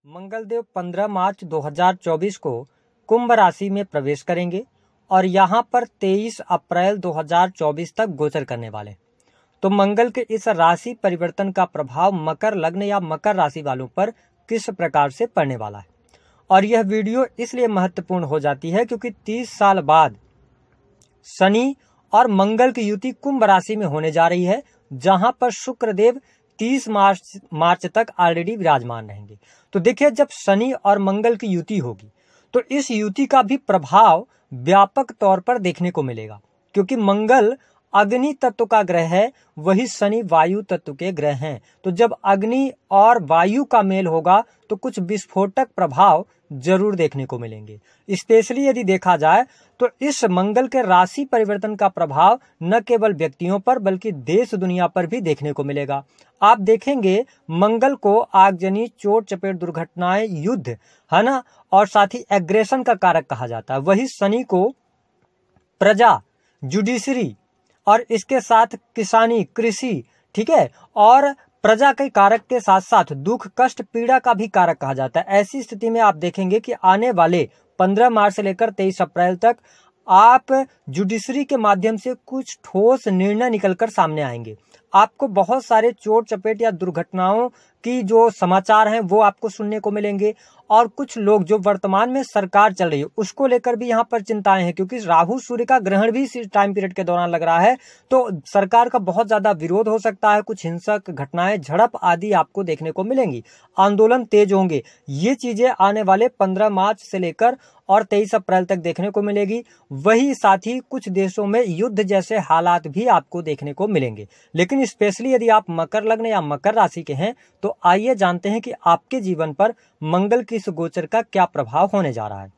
मंगलदेव 15 मार्च 2024 को कुंभ राशि में प्रवेश करेंगे और यहाँ पर 23 अप्रैल 2024 तक गोचर करने वाले। तो मंगल के इस राशि परिवर्तन का प्रभाव मकर लग्न या मकर राशि वालों पर किस प्रकार से पड़ने वाला है, और यह वीडियो इसलिए महत्वपूर्ण हो जाती है क्योंकि 30 साल बाद शनि और मंगल की युति कुंभ राशि में होने जा रही है, जहां पर शुक्रदेव 30 मार्च तक ऑलरेडी विराजमान रहेंगे। तो देखिए, जब शनि और मंगल की युति होगी तो इस युति का भी प्रभाव व्यापक तौर पर देखने को मिलेगा, क्योंकि मंगल अग्नि तत्व का ग्रह है, वही शनि वायु तत्व के ग्रह हैं। तो जब अग्नि और वायु का मेल होगा तो कुछ विस्फोटक प्रभाव जरूर देखने को मिलेंगे। स्पेशली यदि देखा जाए तो इस मंगल के राशि परिवर्तन का प्रभाव न केवल व्यक्तियों पर बल्कि देश दुनिया पर भी देखने को मिलेगा। आप देखेंगे मंगल को आगजनी, चोट चपेट, दुर्घटनाएं, युद्ध, है ना, और साथ ही एग्रेशन का कारक कहा जाता है। वही शनि को प्रजा, जुडिशरी और इसके साथ किसानी, कृषि, ठीक है, और प्रजा के कारक के साथ साथ दुख, कष्ट, पीड़ा का भी कारक कहा जाता है। ऐसी स्थिति में आप देखेंगे कि आने वाले 15 मार्च से लेकर 23 अप्रैल तक आप जुडिशरी के माध्यम से कुछ ठोस निर्णय निकलकर सामने आएंगे। आपको बहुत सारे चोट चपेट या दुर्घटनाओं की जो समाचार हैं वो आपको सुनने को मिलेंगे, और कुछ लोग जो वर्तमान में सरकार चल रही है उसको लेकर भी यहाँ पर चिंताएं हैं, क्योंकि राहु सूर्य का ग्रहण भी इस टाइम पीरियड के दौरान लग रहा है। तो सरकार का बहुत ज्यादा विरोध हो सकता है, कुछ हिंसक घटनाएं, झड़प आदि आपको देखने को मिलेंगी, आंदोलन तेज होंगे। ये चीजें आने वाले 15 मार्च से लेकर और 23 अप्रैल तक देखने को मिलेगी। वही साथ ही कुछ देशों में युद्ध जैसे हालात भी आपको देखने को मिलेंगे। लेकिन स्पेशली यदि आप मकर लग्न या मकर राशि के हैं तो आइए जानते हैं कि आपके जीवन पर मंगल की इस गोचर का क्या प्रभाव होने जा रहा है।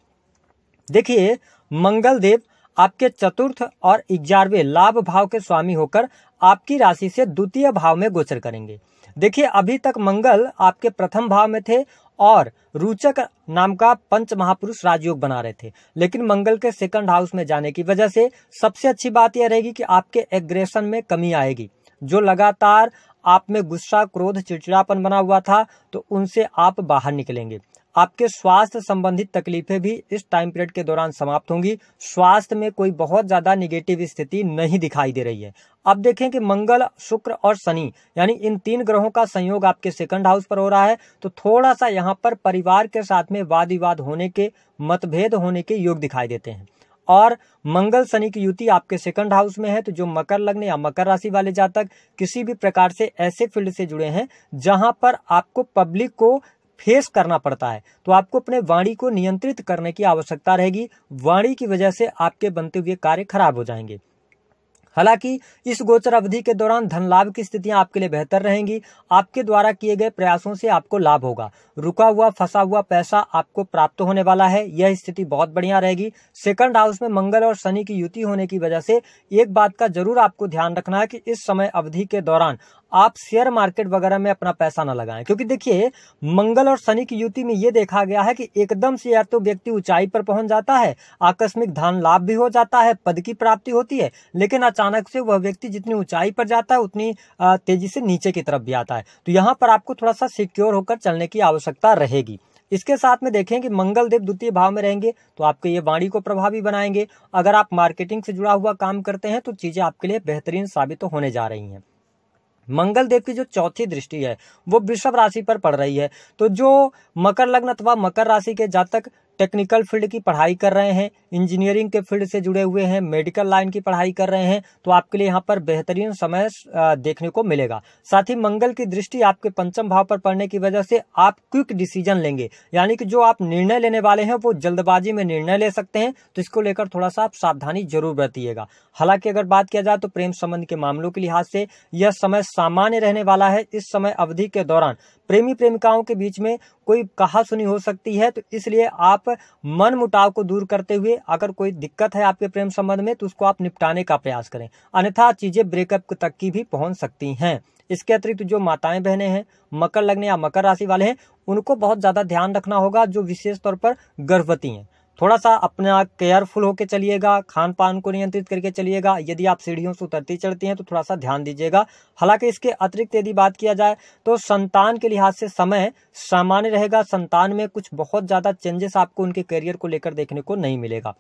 देखिए, मंगल देव आपके चतुर्थ और 11वें लाभ भाव के स्वामी होकर आपकी राशि से द्वितीय भाव में गोचर करेंगे। देखिए, अभी तक मंगल आपके प्रथम भाव में थे और रोचक नाम का पंच महापुरुष राजयोग बना रहे थे, लेकिन मंगल के सेकंड हाउस में जाने की वजह से सबसे अच्छी बात यह रहेगी कि आपके एग्रेशन में कमी आएगी। जो लगातार आप में गुस्सा, क्रोध, चिड़चिड़ापन बना हुआ था, तो उनसे आप बाहर निकलेंगे। आपके स्वास्थ्य संबंधित तकलीफें भी इस टाइम पीरियड के दौरान समाप्त होंगी। स्वास्थ्य में कोई बहुत ज्यादा निगेटिव स्थिति नहीं दिखाई दे रही है। अब देखें कि मंगल, शुक्र और शनि यानी इन 3 ग्रहों का संयोग आपके सेकंड हाउस पर हो रहा है, तो थोड़ा सा यहाँ पर परिवार के साथ में वाद विवाद होने के, मतभेद होने के योग दिखाई देते हैं। और मंगल शनि की युति आपके सेकंड हाउस में है, तो जो मकर लग्न या मकर राशि वाले जातक किसी भी प्रकार से ऐसे फील्ड से जुड़े हैं जहां पर आपको पब्लिक को फेस करना पड़ता है, तो आपको अपने वाणी को नियंत्रित करने की आवश्यकता रहेगी। वाणी की वजह से आपके बनते हुए कार्य खराब हो जाएंगे। हालांकि इस गोचर अवधि के दौरान धन लाभ की स्थितियां आपके लिए बेहतर रहेंगी। आपके द्वारा किए गए प्रयासों से आपको लाभ होगा। रुका हुआ, फंसा हुआ पैसा आपको प्राप्त होने वाला है। यह स्थिति बहुत बढ़िया रहेगी। सेकंड हाउस में मंगल और शनि की युति होने की वजह से एक बात का जरूर आपको ध्यान रखना है कि इस समय अवधि के दौरान आप शेयर मार्केट वगैरह में अपना पैसा न लगाएं, क्योंकि देखिए, मंगल और शनि की युति में यह देखा गया है कि एकदम से या तो व्यक्ति ऊंचाई पर पहुंच जाता है, आकस्मिक धन लाभ भी हो जाता है, पद की प्राप्ति होती है, लेकिन अचानक से वह व्यक्ति जितनी ऊंचाई पर जाता है उतनी तेजी से नीचे की तरफ भी आता है। तो यहाँ पर आपको थोड़ा सा सिक्योर होकर चलने की आवश्यकता रहेगी। इसके साथ में देखें कि मंगल देव द्वितीय भाव में रहेंगे तो आपके ये वाणी को प्रभावी बनाएंगे। अगर आप मार्केटिंग से जुड़ा हुआ काम करते हैं तो चीजें आपके लिए बेहतरीन साबित होने जा रही हैं। मंगल देव की जो चौथी दृष्टि है वो वृषभ राशि पर पड़ रही है। तो जो मकर लग्न अथवा मकर राशि के जातक टेक्निकल फील्ड की पढ़ाई कर रहे हैं, इंजीनियरिंग के फील्ड से जुड़े हुए हैं, मेडिकल लाइन की पढ़ाई कर रहे हैं, तो आपके लिए यहाँ पर बेहतरीन समय देखने को मिलेगा। साथ ही मंगल की दृष्टि आपके पंचम भाव पर पड़ने की वजह से आप क्विक डिसीजन लेंगे, यानी कि जो आप निर्णय लेने वाले हैं वो जल्दबाजी में निर्णय ले सकते हैं, तो इसको लेकर थोड़ा सा आप सावधानी जरूर बरतिएगा। हालांकि अगर बात किया जाए तो प्रेम संबंध के मामलों के लिहाज से यह समय सामान्य रहने वाला है। इस समय अवधि के दौरान प्रेमी प्रेमिकाओं के बीच में कोई कहासुनी हो सकती है, तो इसलिए आप मन मुटाव को दूर करते हुए अगर कोई दिक्कत है आपके प्रेम संबंध में तो उसको आप निपटाने का प्रयास करें, अन्यथा चीजें ब्रेकअप तक की भी पहुंच सकती हैं। इसके अतिरिक्त जो माताएं बहनें हैं, मकर लग्न या मकर राशि वाले हैं, उनको बहुत ज्यादा ध्यान रखना होगा, जो विशेष तौर पर गर्भवती हैं। थोड़ा सा अपना केयरफुल होकर चलिएगा, खान पान को नियंत्रित करके चलिएगा। यदि आप सीढ़ियों से उतरती चढ़ती हैं तो थोड़ा सा ध्यान दीजिएगा। हालांकि इसके अतिरिक्त यदि बात किया जाए तो संतान के लिहाज से समय सामान्य रहेगा। संतान में कुछ बहुत ज्यादा चेंजेस आपको उनके करियर को लेकर देखने को नहीं मिलेगा।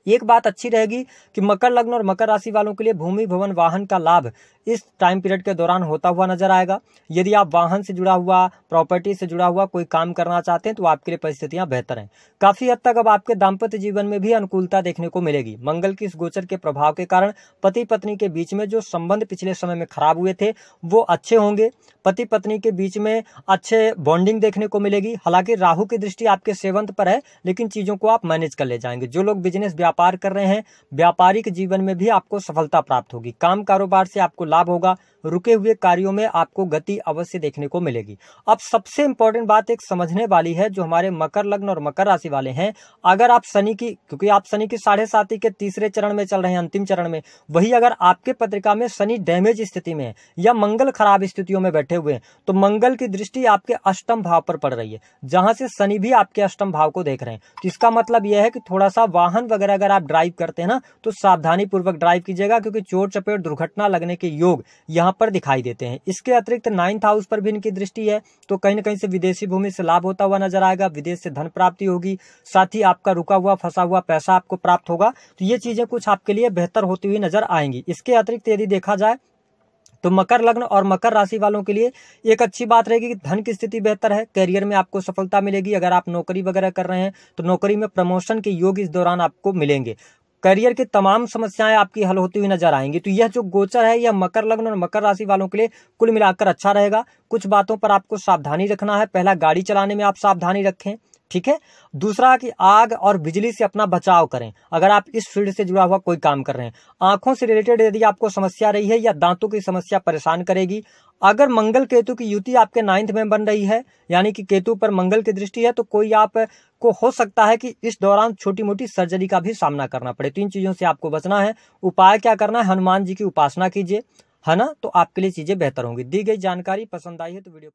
एक बात अच्छी रहेगी कि मकर लग्न और मकर राशि वालों के लिए भूमि भवन वाहन का लाभ इस टाइम पीरियड के दौरान होता हुआ नजर आएगा। यदि आप वाहन से जुड़ा हुआ, प्रॉपर्टी से जुड़ा हुआ कोई काम करना चाहते हैं तो आपके लिए परिस्थितियां बेहतर हैं। काफी हद तक अब आपके दाम्पत्य जीवन में भी अनुकूलता देखने को मिलेगी। मंगल की इस गोचर के प्रभाव के कारण पति पत्नी के बीच में जो संबंध पिछले समय में खराब हुए थे वो अच्छे होंगे। पति पत्नी के बीच में अच्छे बॉन्डिंग देखने को मिलेगी। हालांकि राहु की दृष्टि आपके 7th पर है, लेकिन चीजों को आप मैनेज कर ले जाएंगे। जो लोग बिजनेस व्यापार कर रहे हैं, व्यापारिक जीवन में भी आपको सफलता प्राप्त होगी। काम कारोबार से आपको लाभ होगा। रुके हुए कार्यों में आपको गति अवश्य देखने को मिलेगी। अब सबसे इंपॉर्टेंट बात एक समझने वाली है, जो हमारे मकर लग्न और मकर राशि वाले हैं, अगर आप शनि की, क्योंकि आप शनि की 7.5 के तीसरे चरण में चल रहे हैं, अंतिम चरण में, वही अगर आपके पत्रिका में शनि डैमेज स्थिति में है या मंगल खराब स्थितियों में बैठे हुए हैं तो मंगल की दृष्टि आपके अष्टम भाव पर पड़ रही है, जहां से शनि भी आपके अष्टम भाव को देख रहे हैं। तो इसका मतलब यह है कि थोड़ा सा वाहन वगैरह अगर आप ड्राइव करते हैं ना तो सावधानी पूर्वक ड्राइव कीजिएगा, क्योंकि चोट चपेट दुर्घटना लगने के योग यहाँ पर दिखाई देते हैं। इसके अतिरिक्त 9th हाउस पर भी इनकी दृष्टि है, तो कहीं न कहीं से विदेशी भूमि से लाभ होता हुआ नजर आएगा। विदेश से धन प्राप्ति होगी, साथ ही आपका रुका हुआ फंसा हुआ पैसा आपको प्राप्त होगा। तो ये चीजें कुछ आपके लिए बेहतर होती हुई नजर आएंगी। इसके अतिरिक्त यदि देखा जाए तो मकर लग्न और मकर राशि वालों के लिए एक अच्छी बात रहेगी कि धन की स्थिति बेहतर है। करियर में आपको सफलता मिलेगी। अगर आप नौकरी वगैरह कर रहे हैं तो नौकरी में प्रमोशन के योग इस दौरान आपको मिलेंगे। करियर की तमाम समस्याएं आपकी हल होती हुई नजर आएंगी। तो यह जो गोचर है यह मकर लग्न और मकर राशि वालों के लिए कुल मिलाकर अच्छा रहेगा। कुछ बातों पर आपको सावधानी रखना है। पहला, गाड़ी चलाने में आप सावधानी रखें, ठीक है। दूसरा कि आग और बिजली से अपना बचाव करें, अगर आप इस फील्ड से जुड़ा हुआ कोई काम कर रहे हैं। आंखों से रिलेटेड यदि आपको समस्या रही है या दांतों की समस्या परेशान करेगी। अगर मंगल केतु की युति आपके 9th में बन रही है, यानी कि केतु पर मंगल की दृष्टि है, तो कोई आप को हो सकता है कि इस दौरान छोटी मोटी सर्जरी का भी सामना करना पड़े। तो इन चीजों से आपको बचना है। उपाय क्या करना है? हनुमान जी की उपासना कीजिए, है ना, तो आपके लिए चीजें बेहतर होंगी। दी गई जानकारी पसंद आई है तो वीडियो को